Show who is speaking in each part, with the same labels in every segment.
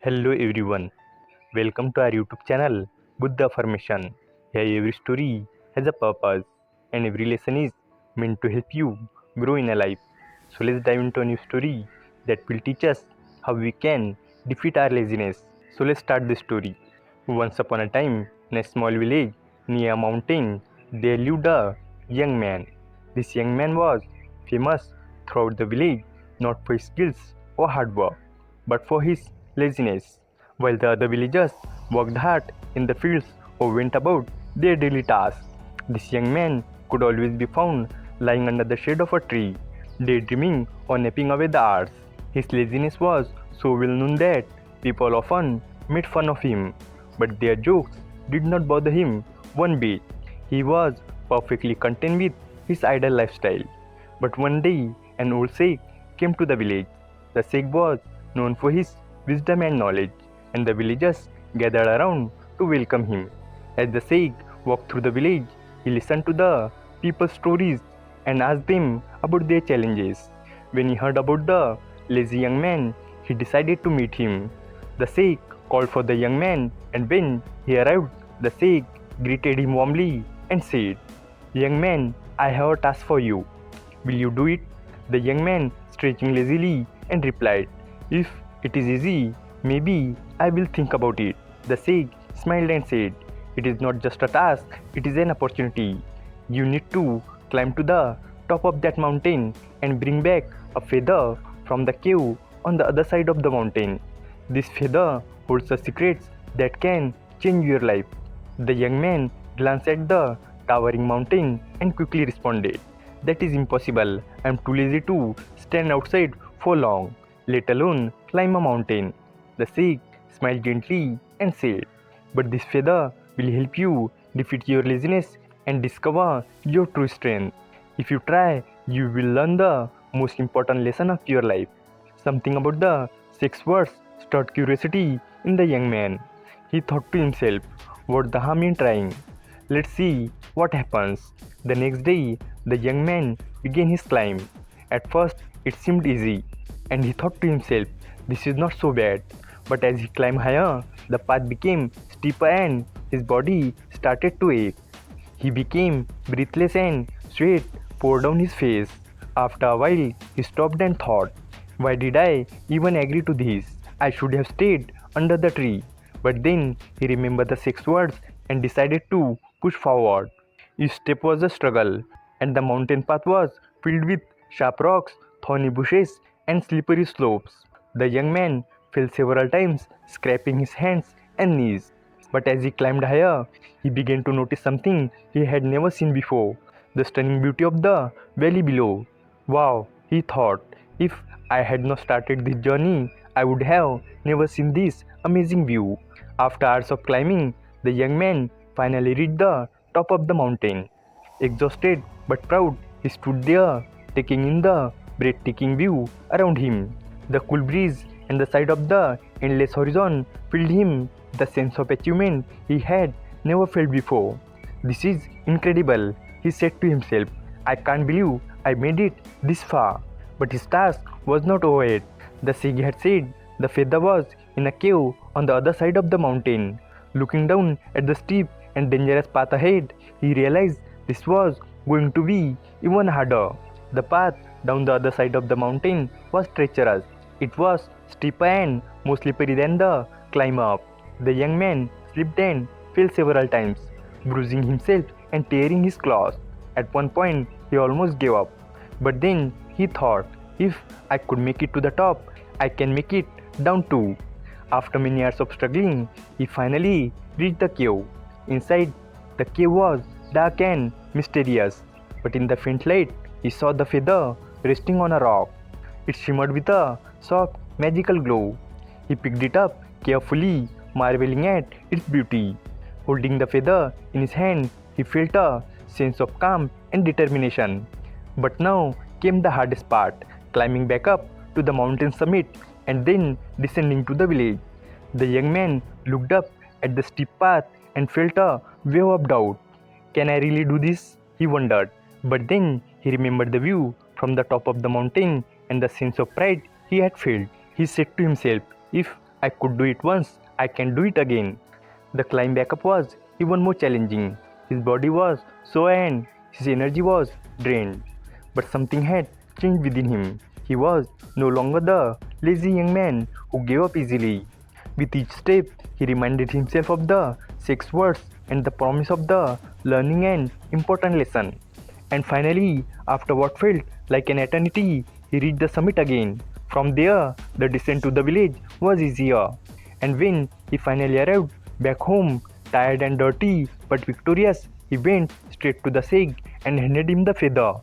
Speaker 1: Hello everyone, welcome to our YouTube channel Buddha Affirmation. Here every story has a purpose and every lesson is meant to help you grow in a life. So let's dive into a new story that will teach us how we can defeat our laziness. So let's start the story. Once upon a time, in a small village near a mountain, there lived a young man. This young man was famous throughout the village not for his skills or hard work, but for his laziness. While the other villagers worked hard in the fields or went about their daily tasks, this young man could always be found lying under the shade of a tree, daydreaming or napping away the hours. His laziness was so well known that people often made fun of him, but their jokes did not bother him one bit. He was perfectly content with his idle lifestyle. But one day, an old sheikh came to the village. The sheikh was known for his wisdom and knowledge, and the villagers gathered around to welcome him. As the sheikh walked through the village, he listened to the people's stories and asked them about their challenges. When he heard about the lazy young man, he decided to meet him. The sheikh called for the young man, and when he arrived, the sheikh greeted him warmly and said, "Young man, I have a task for you. Will you do it?" The young man, stretching lazily, and replied, "If it is easy, maybe I will think about it." The sheikh smiled and said, "It is not just a task, it is an opportunity. You need to climb to the top of that mountain and bring back a feather from the cave on the other side of the mountain. This feather holds the secrets that can change your life." The young man glanced at the towering mountain and quickly responded, "That is impossible. I am too lazy to stand outside for long, let alone climb a mountain." The sheikh smiled gently and said, "But this feather will help you defeat your laziness and discover your true strength. If you try, you will learn the most important lesson of your life." Something about the sheikh's words stirred curiosity in the young man. He thought to himself, "What the harm in trying? Let's see what happens." The next day, the young man began his climb. At first, it seemed easy, and he thought to himself, "This is not so bad." But as he climbed higher, the path became steeper and his body started to ache. He became breathless and sweat poured down his face. After a while, he stopped and thought, "Why did I even agree to this? I should have stayed under the tree." But then he remembered the six words and decided to push forward. Each step was a struggle, and the mountain path was filled with sharp rocks, thorny bushes, and slippery slopes. The young man fell several times, scraping his hands and knees. But as he climbed higher, he began to notice something he had never seen before: the stunning beauty of the valley below. "Wow," he thought, "if I had not started this journey, I would have never seen this amazing view." After hours of climbing, the young man finally reached the top of the mountain. Exhausted but proud, he stood there, taking in the breathtaking view around him. The cool breeze and the sight of the endless horizon filled him with a sense of achievement he had never felt before. "This is incredible," he said to himself. "I can't believe I made it this far." But his task was not over yet. The sheikh had said the feather was in a cave on the other side of the mountain. Looking down at the steep and dangerous path ahead, he realized this was going to be even harder. The path down the other side of the mountain was treacherous. It was steeper and more slippery than the climb up. The young man slipped and fell several times, bruising himself and tearing his clothes. At one point, he almost gave up. But then he thought, "If I could make it to the top, I can make it down too." After many hours of struggling, he finally reached the cave. Inside, the cave was dark and mysterious, but in the faint light, he saw the feather resting on a rock. It shimmered with a soft, magical glow. He picked it up carefully, marveling at its beauty. Holding the feather in his hand, he felt a sense of calm and determination. But now came the hardest part: climbing back up to the mountain summit and then descending to the village. The young man looked up at the steep path and felt a wave of doubt. "Can I really do this?" he wondered. But then he remembered the view from the top of the mountain and the sense of pride he had felt. He said to himself, "If I could do it once, I can do it again. The climb back up was even more challenging. His body was sore and his energy was drained. But something had changed within him. He was no longer the lazy young man who gave up easily. With each step, he reminded himself of the 6 words and the promise of the learning an important lesson. And finally, after what felt like an eternity, he reached the summit again. From there, the descent to the village was easier. And when he finally arrived back home, tired and dirty but victorious, he went straight to the Sheikh and handed him the feather.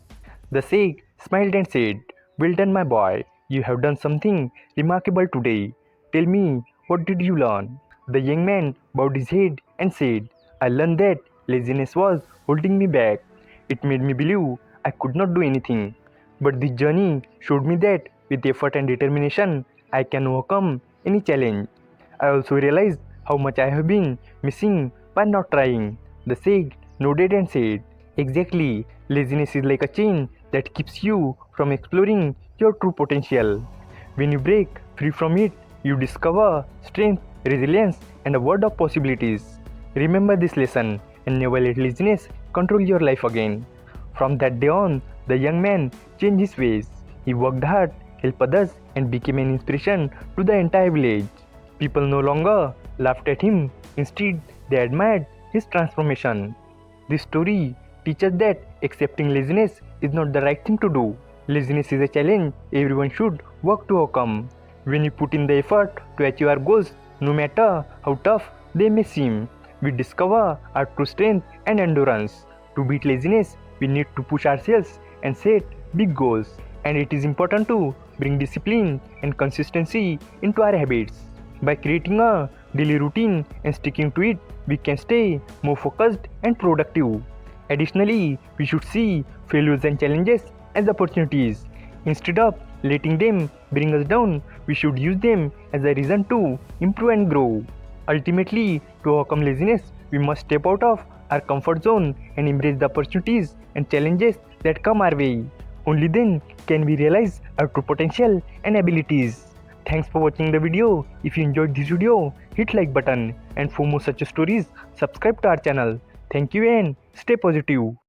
Speaker 1: The Sheikh smiled and said, "Well done, my boy. You have done something remarkable today. Tell me, what did you learn?" The young man bowed his head and said, "I learned that laziness was holding me back. It made me believe I could not do anything. But this journey showed me that with effort and determination, I can overcome any challenge. I also realized how much I have been missing by not trying." The Sheikh nodded and said, "Exactly, laziness is like a chain that keeps you from exploring your true potential. When you break free from it, you discover strength, resilience, and a world of possibilities. Remember this lesson and never let laziness control your life again." From that day on, the young man changed his ways. He worked hard, helped others, and became an inspiration to the entire village. People no longer laughed at him, instead, they admired his transformation. This story teaches that accepting laziness is not the right thing to do. Laziness is a challenge everyone should work to overcome. When we put in the effort to achieve our goals, no matter how tough they may seem, we discover our true strength and endurance. To beat laziness, we need to push ourselves and set big goals. And it is important to bring discipline and consistency into our habits. By creating a daily routine and sticking to it, we can stay more focused and productive. Additionally, we should see failures and challenges as opportunities. Instead of letting them bring us down, we should use them as a reason to improve and grow. Ultimately, to overcome laziness, we must step out of our comfort zone and embrace the opportunities and challenges that come our way. Only then can we realize our true potential and abilities. Thanks for watching the video. If you enjoyed this video, hit like button, and for more such stories, subscribe to our channel. Thank you and stay positive.